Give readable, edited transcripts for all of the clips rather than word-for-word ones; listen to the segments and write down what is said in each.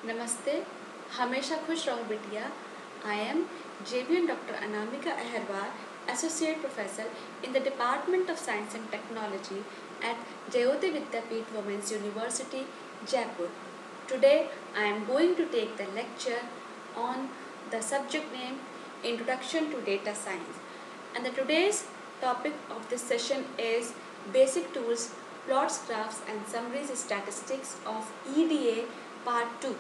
नमस्ते, हमेशा खुश रहो बिटिया। I am JBN Dr. Anamika Aherwal, Associate Professor in the Department of Science and Technology at Jayoti Vidyapeeth Women's University, Jaipur. Today I am going to take the lecture on the subject name Introduction to Data Science. And the today's topic of this session is Basic Tools, Plots, Graphs and Summaries Statistics of EDA Part 2.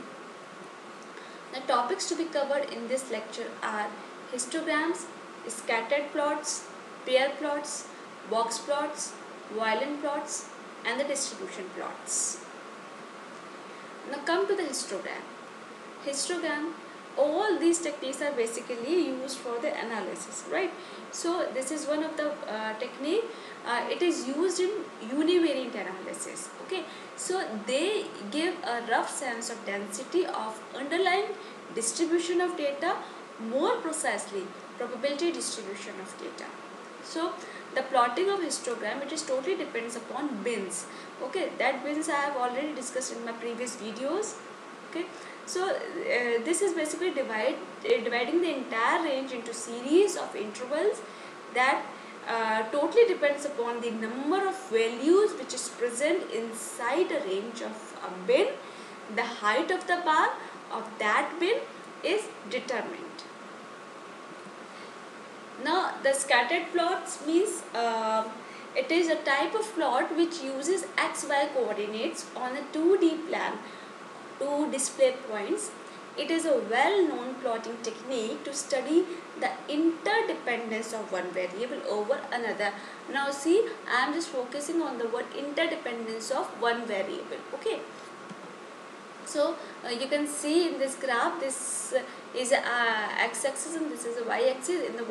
The topics to be covered in this lecture are histograms, scattered plots, pair plots, box plots, violin plots and the distribution plots. Now come to the histogram. Histogram, all these techniques are basically used for the analysis, right? So this is one of the technique. It is used in univariate analysis. Okay, so they give a rough sense of density of underlying distribution of data, more precisely probability distribution of data. So the plotting of histogram, it is totally depends upon bins. Okay, that bins I have already discussed in my previous videos. Okay, so this is basically dividing the entire range into series of intervals that totally depends upon the number of values which is present inside a range of a bin. The height of the bar of that bin is determined. Now the scattered plots means it is a type of plot which uses xy coordinates on a 2D plan to display points. It is a well-known plotting technique to study the interdependence of one variable over another. Now see, I am just focusing on the word interdependence of one variable. Okay. So you can see in this graph, this is a x-axis and this is a y-axis. In the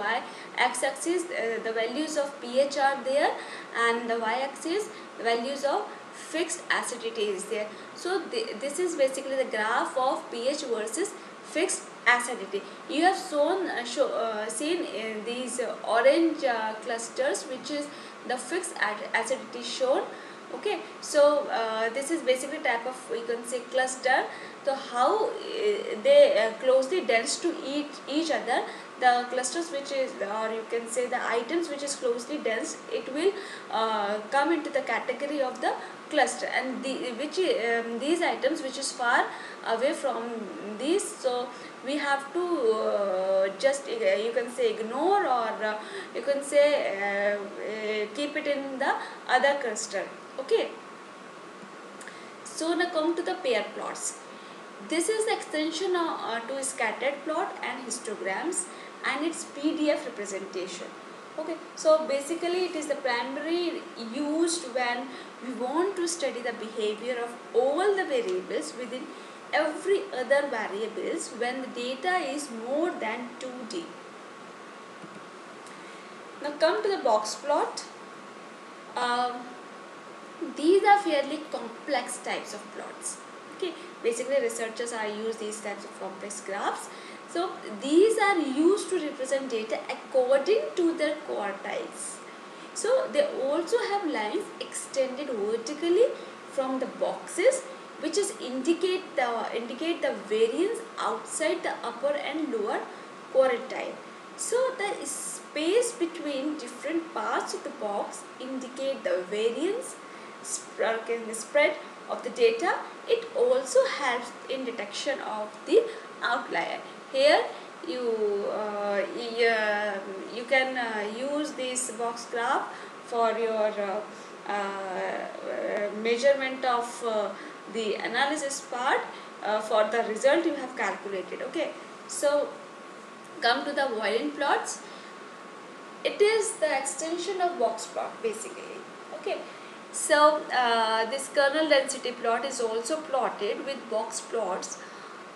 x-axis, the values of pH are there, and the y-axis, the values of fixed acidity is there. So this is basically the graph of pH versus fixed acidity. You have seen in these orange clusters, which is the fixed acidity shown. Okay, so this is basically type of, you can say, cluster. So how they closely dense to each other, the clusters which is, or you can say the items which is closely dense, it will come into the category of the cluster, and these items which is far away from these, so we have to just you can say ignore, or you can say keep it in the other cluster. Okay, so now come to the pair plots. This is the extension to scattered plot and histograms and its PDF representation. Okay, so basically it is the primary used when we want to study the behavior of all the variables within every other variables when the data is more than 2D. Now come to the box plot. These are fairly complex types of plots. Okay, basically researchers are use these types of complex graphs. So these are used to represent data according to their quartiles. So they also have lines extended vertically from the boxes, which is indicate the variance outside the upper and lower quartile. So the space between different parts of the box indicate the variance spread of the data. It also helps in detection of the outlier. Here you can use this box graph for your measurement of the analysis part for the result you have calculated. Okay, so come to the violin plots. It is the extension of box plot basically. Okay, so this kernel density plot is also plotted with box plots.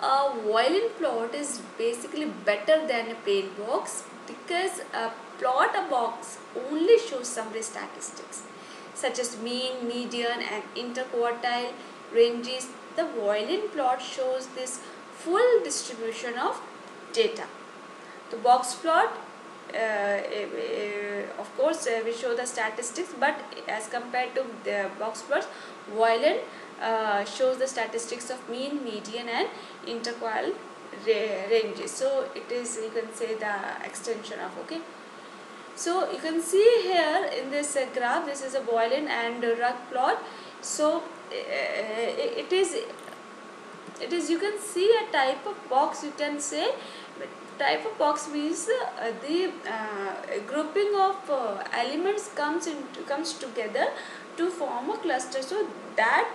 A violin plot is basically better than a plain box because a box only shows summary statistics such as mean, median and interquartile ranges. The violin plot shows this full distribution of data. The box plot, of course, we show the statistics, but as compared to the box plots, violin shows the statistics of mean, median and interquartile ranges. So it is, you can say, the extension of, okay. So you can see here in this graph, this is a Boylan and Rugg plot. So it is you can see a type of box, you can say. Type of box means the grouping of elements comes together to form a cluster. So that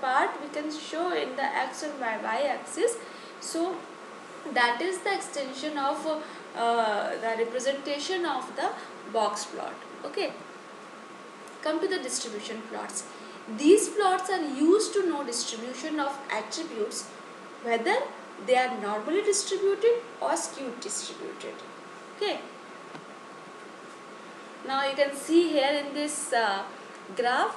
part we can show in the x and y axis. So that is the extension of the representation of the box plot. Okay, come to the distribution plots. These plots are used to know distribution of attributes, whether they are normally distributed or skewed distributed. Okay, now you can see here in this graph,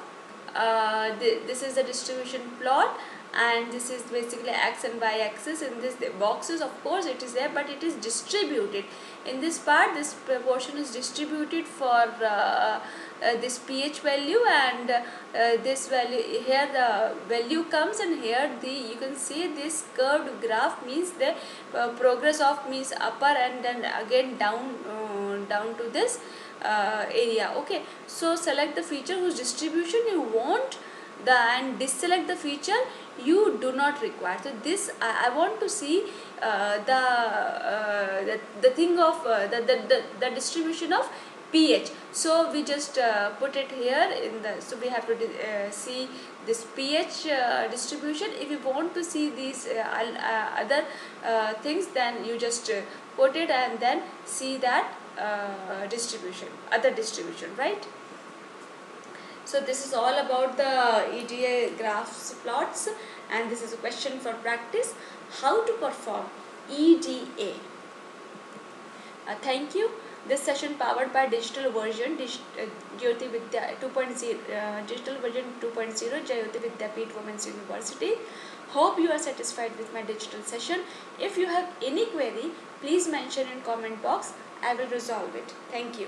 this is the distribution plot, and this is basically x and y axis. In this boxes, of course it is there, but it is distributed. In this part, this proportion is distributed for this pH value, and this value here, the value comes, and here you can see this curved graph means the progress of means upper and then again down to this area. Okay, so select the feature whose distribution you want and deselect the feature you do not require. So this I want to see the thing of the distribution of pH. So we just put it here in the, so we have to see this pH distribution. If you want to see these other things, then you just put it and then see that distribution, other distribution, right? So this is all about the EDA graphs plots, and this is a question for practice: how to perform EDA. Thank you. This session powered by digital version Jyoti Vidya 2.0, digital version 2.0, Jyoti Vidyapeeth Women's University. Hope you are satisfied with my digital session. If you have any query, please mention in comment box. I will resolve it. Thank you.